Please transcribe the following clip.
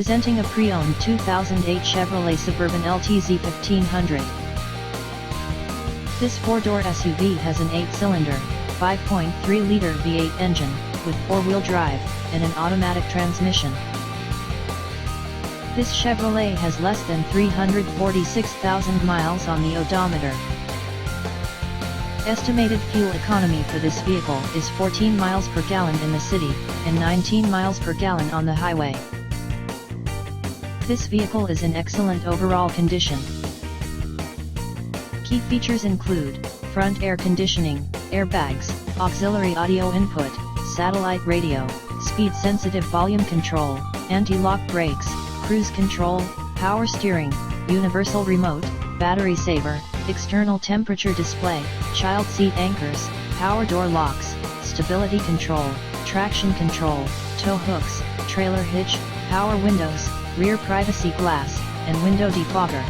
Presenting a pre-owned 2008 Chevrolet Suburban LTZ 1500. This four-door SUV has an 8-cylinder, 5.3-liter V8 engine, with four-wheel drive, and an automatic transmission. This Chevrolet has less than 346,000 miles on the odometer. Estimated fuel economy for this vehicle is 14 miles per gallon in the city, and 19 miles per gallon on the highway. This vehicle is in excellent overall condition. Key features include front air conditioning, airbags, auxiliary audio input, satellite radio, speed-sensitive volume control, anti-lock brakes, cruise control, power steering, universal remote, battery saver, external temperature display, child seat anchors, power door locks, stability control, traction control, tow hooks, trailer hitch, power windows, rear privacy glass, and window defogger.